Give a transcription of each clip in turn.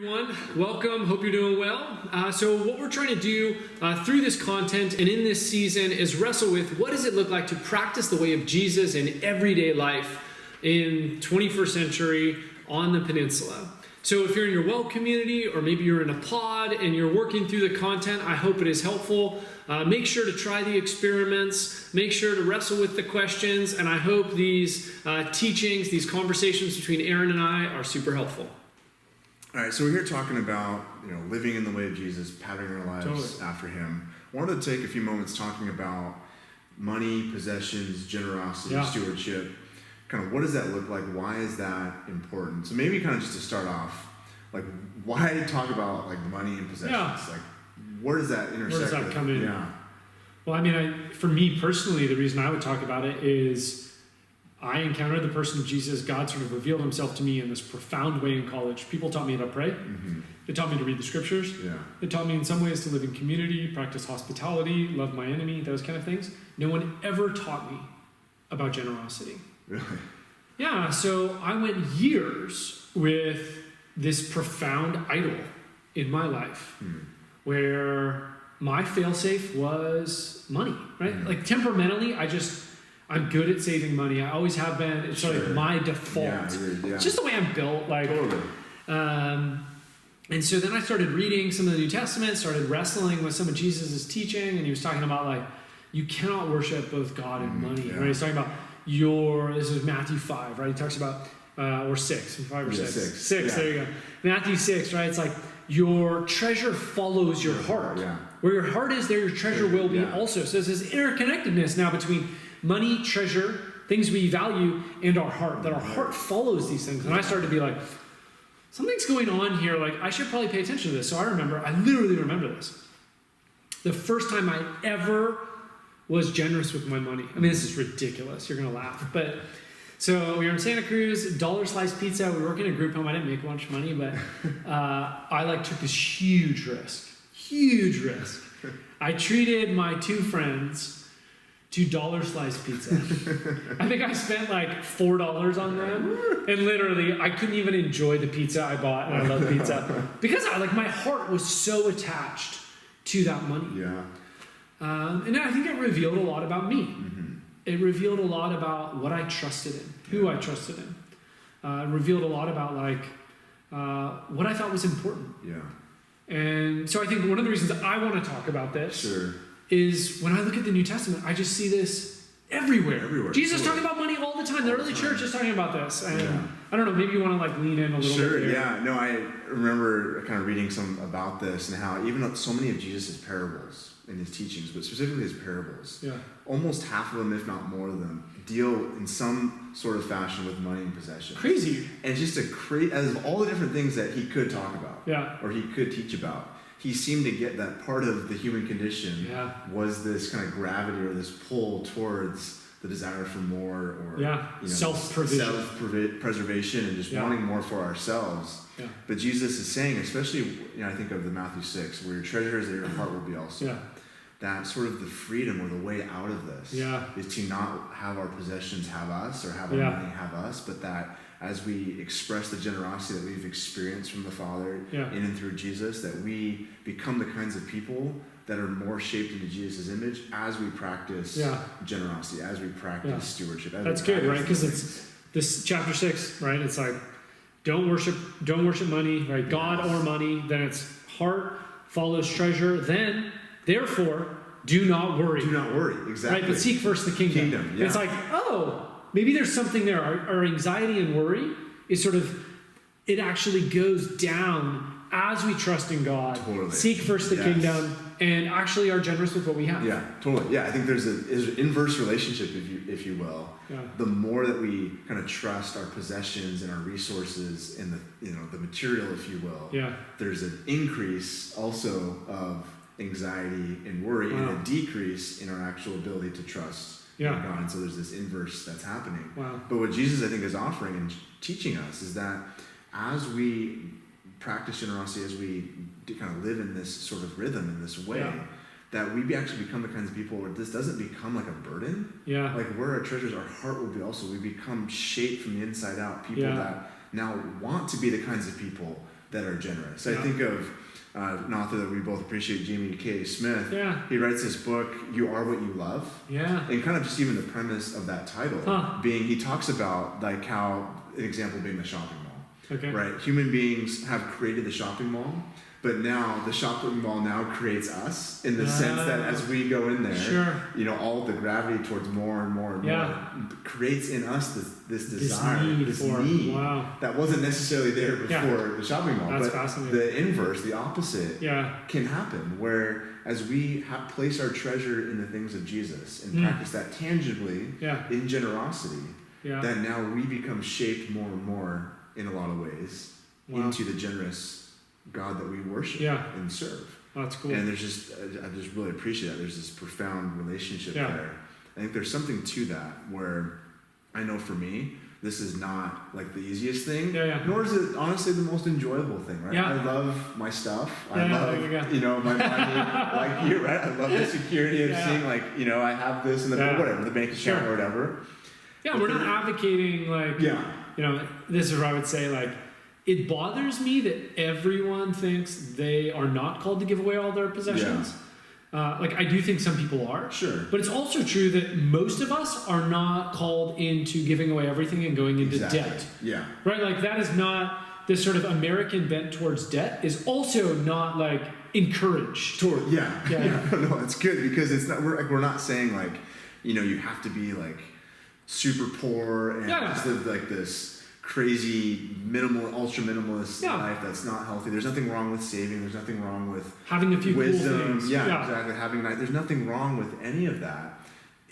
Everyone, welcome. Hope you're doing well. So what we're trying to do through this content and in this season is wrestle with what does it look like to practice the way of Jesus in everyday life in 21st century on the peninsula. So if you're in your well community or maybe you're in a pod and you're working through the content, I hope it is helpful. Make sure to try the experiments, make sure to wrestle with the questions, and I hope these teachings, these conversations between Aaron and I are super helpful. All right, so we're here talking about, living in the way of Jesus, patterning our lives after him. I wanted to take a few moments talking about money, possessions, generosity, stewardship. Kind of what does that look like? Why is that important? So maybe kind of just to start off, like why talk about like money and possessions? Yeah. Like where does that intersect? Where does that come in? Yeah. Well, I mean, for me personally, the reason I would talk about it is I encountered the person of Jesus. God sort of revealed himself to me in this profound way in college. People taught me how to pray. Mm-hmm. They taught me to read the scriptures. Yeah. They taught me in some ways to live in community, practice hospitality, love my enemy, those kind of things. No one ever taught me about generosity. Really? Yeah, so I went years with this profound idol in my life where my failsafe was money, right? Like temperamentally, I'm good at saving money. I always have been. It's like my default. Yeah. It's just the way I'm built. Like, totally. And so then I started reading some of the New Testament, started wrestling with some of Jesus' teaching, and he was talking about like, you cannot worship both God and money. Right? He's talking about this is Matthew 5, right? He talks about, or 6, 5 or 6. 6, there you go. Matthew 6, right? It's like, your treasure follows your heart. Yeah. Where your heart is, there your treasure will be also. So there's this interconnectedness now between money, treasure, things we value, and our heart, that our heart follows these things. And I started to be like, something's going on here, like I should probably pay attention to this. So I literally remember this. The first time I ever was generous with my money. I mean, this is ridiculous. You're going to laugh. But so we were in Santa Cruz, dollar slice pizza. We work in a group home. I didn't make much money, but I took this huge risk. I treated my two friends to dollar slice pizza. I think I spent like $4 on them, and literally I couldn't even enjoy the pizza I bought, and I love pizza because my heart was so attached to that money. Yeah. And I think it revealed a lot about me. Mm-hmm. It revealed a lot about what I trusted in, who I trusted in. It revealed a lot about what I thought was important. Yeah. And so I think one of the reasons I want to talk about this is when I look at the New Testament, I just see this everywhere. Jesus talking about money all the time. The early church is talking about this. And I don't know, maybe you want to lean in a little bit. Sure, yeah. No, I remember kind of reading some about this and how even so many of Jesus' parables in his teachings, but specifically his parables, almost half of them, if not more of them, deal in some sort of fashion with money and possession. Crazy. And just as of all the different things that he could talk about, or he could teach about, he seemed to get that part of the human condition was this kind of gravity or this pull towards the desire for more, or self-preservation and just wanting more for ourselves. Yeah. But Jesus is saying, especially, I think of the Matthew 6, where your treasure is, there your heart will be also. Yeah. That sort of the freedom or the way out of this is to not have our possessions have us or have our money have us, but that as we express the generosity that we've experienced from the Father in and through Jesus, that we become the kinds of people that are more shaped into Jesus' image as we practice generosity, as we practice stewardship. That's good, right? Because it's this chapter 6, right? It's like, don't worship money, right? God or money. Then it's heart follows treasure. Then, therefore, do not worry. Do not worry, exactly. Right? But seek first the kingdom. Yeah. It's like, maybe there's something there. Our anxiety and worry is sort of, it actually goes down as we trust in God, seek first the kingdom, and actually are generous with what we have. Yeah, totally. Yeah, I think there's an inverse relationship, if you will. Yeah. The more that we kind of trust our possessions and our resources and the material, if you will, there's an increase also of anxiety and worry and a decrease in our actual ability to trust in God. And so there's this inverse that's happening. Wow. But what Jesus, I think, is offering and teaching us is that as we practice generosity, as we kind of live in this sort of rhythm, in this way, that we actually become the kinds of people where this doesn't become like a burden. Yeah. Like where our treasures, our heart will be also. We become shaped from the inside out. People that now want to be the kinds of people that are generous. I think of an author that we both appreciate, Jamie K. Smith. Yeah. He writes this book, You Are What You Love. Yeah. And kind of just even the premise of that title being, he talks about like how, an example being the shopping mall. Okay. Right? Human beings have created the shopping mall, but now the shopping mall now creates us in the sense that as we go in there, you know, all the gravity towards more and more and more creates in us this desire, this need that wasn't necessarily there before the shopping mall. That's but fascinating. the inverse, the opposite, can happen, where as we place our treasure in the things of Jesus and practice that tangibly in generosity, that now we become shaped more and more in a lot of ways into the generous God that we worship and serve. That's cool. And there's just, I just really appreciate that. There's this profound relationship there. I think there's something to that where I know for me, this is not like the easiest thing, nor is it honestly the most enjoyable thing, right? I love my stuff. I love, you know, my money, like you, right? I love the security of seeing like, you know, I have this in the whatever, the bank account or whatever. Yeah, but we're not advocating like, you know, this is where I would say like, it bothers me that everyone thinks they are not called to give away all their possessions. Like, I do think some people are. Sure. But it's also true that most of us are not called into giving away everything and going into debt. Yeah. Right? Like, that is not, this sort of American bent towards debt is also not, like, encouraged. No, it's good because it's not, we're not saying, like, you know, you have to be, like, super poor and just live, like, this crazy ultra minimalist life that's not healthy. There's nothing wrong with saving. There's nothing wrong with having a few wisdom. Cool things. Exactly. There's nothing wrong with any of that.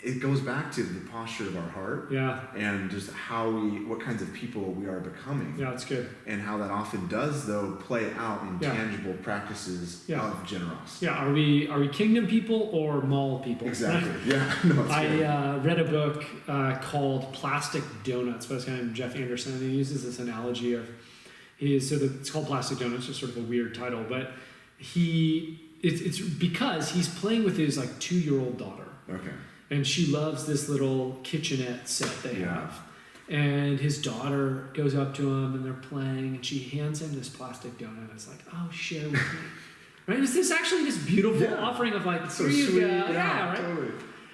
It goes back to the posture of our heart. And just what kinds of people we are becoming. Yeah, that's good. And how that often does, though, play out in tangible practices of generosity. Yeah, are we kingdom people or mall people? Exactly. Right? Yeah. No, I read a book called Plastic Donuts by this guy named Jeff Anderson, and he uses this analogy of it's called Plastic Donuts, just sort of a weird title, but it's because he's playing with his like 2-year-old daughter. Okay. And she loves this little kitchenette set they have. And his daughter goes up to him and they're playing and she hands him this plastic donut. It's like, oh, share with me. Right? It's this actually this beautiful offering of like, here you go. Yeah, right? Totally.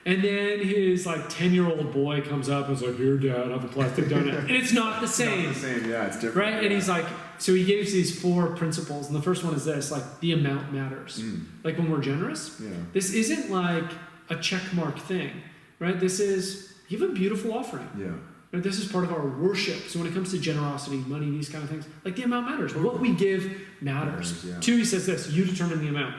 And then his like 10-year-old boy comes up and is like, here, Dad, have a plastic donut. And it's not the same. It's not the same, it's different. Right? And he's like, so he gives these 4 principles. And the first one is this, like the amount matters. Like when we're generous, this isn't like a checkmark thing, right? This is, you have a beautiful offering. Yeah. Right? This is part of our worship. So when it comes to generosity, money, these kind of things, like the amount matters. What we give matters. 2, he says this, you determine the amount.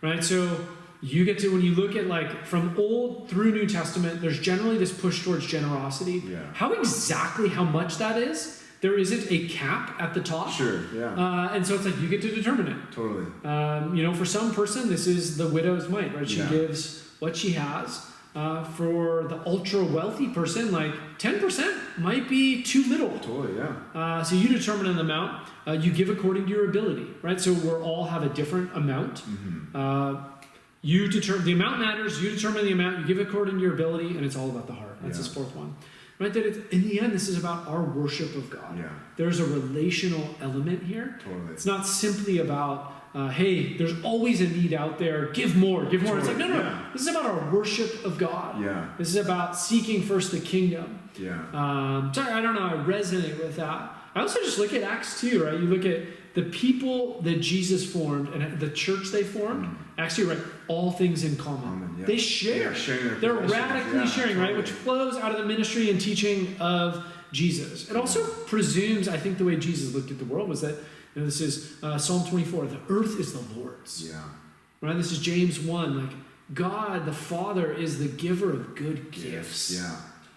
Right? So you get to, when you look at like from Old through New Testament, there's generally this push towards generosity. How much that is, there isn't a cap at the top. Sure, and so it's like you get to determine it. Totally. You know, for some person, this is the widow's mite, right? She gives what she has. For the ultra wealthy person, like 10% might be too little. Totally, so you determine an amount. You give according to your ability, right? So we all have a different amount. You determine the amount matters. You determine the amount. You give according to your ability, and it's all about the heart. That's his 4th one. Right, that in the end, this is about our worship of God. There's a relational element here. Totally. It's not simply about, hey, there's always a need out there. Give more. Totally. It's like, no. This is about our worship of God. This is about seeking first the kingdom. So I don't know. I resonate with that. I also just look at Acts 2, right? You look at the people that Jesus formed and the church they formed. Acts 2, right? All things in common. They share. They're radically sharing, totally. Right? Which flows out of the ministry and teaching of Jesus. It also presumes, I think the way Jesus looked at the world was that, you know, this is Psalm 24, the earth is the Lord's. Right? This is James 1, like God, the Father, is the giver of good gifts.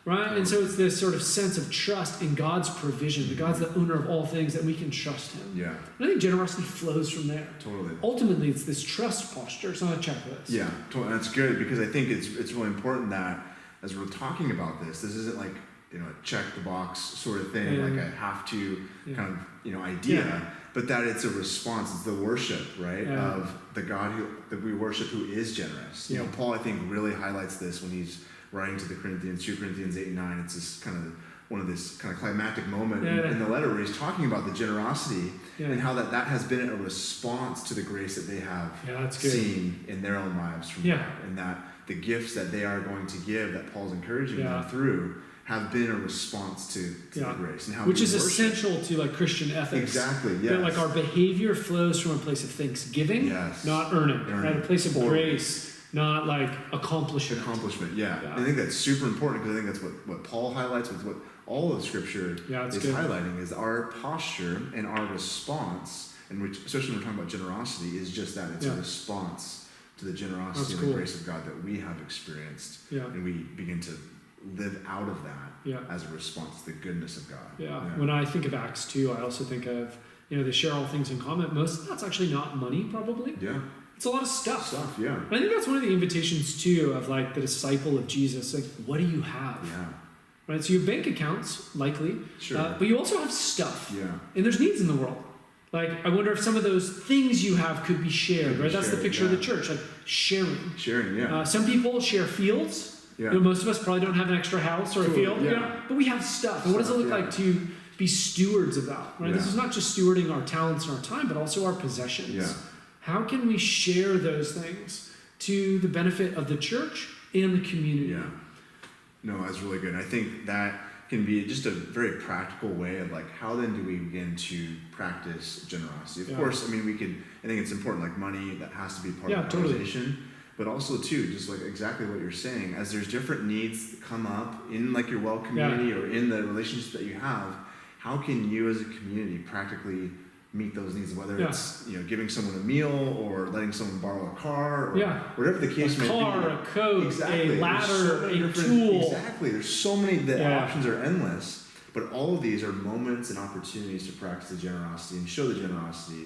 Right? And so it's this sort of sense of trust in God's provision, that God's the owner of all things, that we can trust him. And I think generosity flows from there. Totally. Ultimately, it's this trust posture. It's not a checklist. Yeah, totally. That's good, because I think it's really important that as we're talking about this isn't like, you know, a check the box sort of thing, like I have to kind of, you know, idea, but that it's a response. It's the worship, right, of the God that we worship, who is generous. You know, Paul, I think, really highlights this when he's writing to the Corinthians, 2 Corinthians 8 and 9. It's this kind of one of this kind of climactic moment in the letter where he's talking about the generosity and how that has been a response to the grace that they have seen in their own lives from God, and that the gifts that they are going to give, that Paul's encouraging them through, have been a response to the grace, and how which is essential to like Christian ethics. Exactly. Yes. That like our behavior flows from a place of thanksgiving, not earning. Right? A place of grace, not like accomplishment. Yeah. I think that's super important, because I think that's what Paul highlights, with what all of Scripture is highlighting, is our posture and our response, and which, especially when we're talking about generosity, is just that. It's a response to the generosity and the grace of God that we have experienced, and we begin to live out of that as a response to the goodness of God. When I think of Acts 2, I also think of, they share all things in common. Most of that's actually not money, probably. It's a lot of stuff. And I think that's one of the invitations too of like the disciple of Jesus. Like, what do you have? Right. So you have bank accounts, likely, but you also have stuff. And there's needs in the world. Like, I wonder if some of those things you have could be shared. Right. That's the picture of the church. Like sharing. Some people share fields. Most of us probably don't have an extra house or a field, but we have stuff. And what does it look like to be stewards of that? Right. This is not just stewarding our talents and our time, but also our possessions. How can we share those things to the benefit of the church and the community? No, that's really good. I think that can be just a very practical way of like, how then do we begin to practice generosity? Of course, I think it's important, like money, that has to be part of the conversation. But also too, just like exactly what you're saying, as there's different needs that come up in like your well community or in the relationships that you have, how can you as a community practically meet those needs, whether it's giving someone a meal or letting someone borrow a car or whatever the case may be. A coat, a ladder, a tool. There's so many, the options are endless, but all of these are moments and opportunities to practice the generosity and show the generosity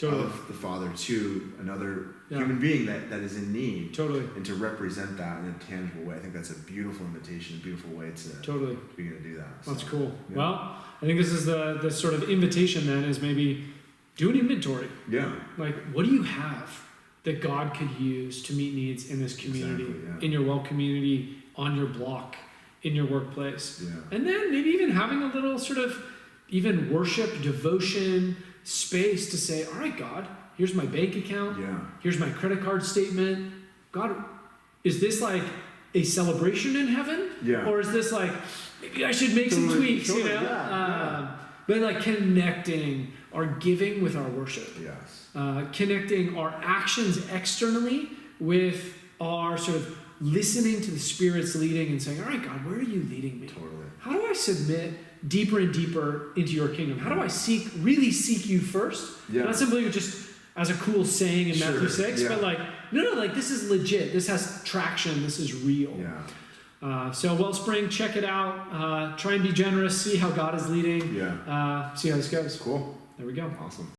of the Father to another human being that is in need, and to represent that in a tangible way. I think that's a beautiful invitation, a beautiful way to begin to do that. That's cool. Well, I think this is the sort of invitation then, is maybe do an inventory. Like, what do you have that God could use to meet needs in this community, in your well community, on your block, in your workplace? And then maybe even having a little sort of even worship, devotion space to say, all right, God, here's my bank account. Here's my credit card statement. God, is this like a celebration in heaven? Or is this like, maybe I should make some tweaks, But like connecting our giving with our worship. Connecting our actions externally with our sort of listening to the Spirit's leading and saying, all right, God, where are you leading me? How do I submit deeper and deeper into your kingdom? How do I really seek you first? Not simply just as a cool saying in Matthew 6, but like, no, like this is legit. This has traction. This is real. So Wellspring, check it out. Try and be generous. See how God is leading. See how this goes. Cool. There we go. Awesome.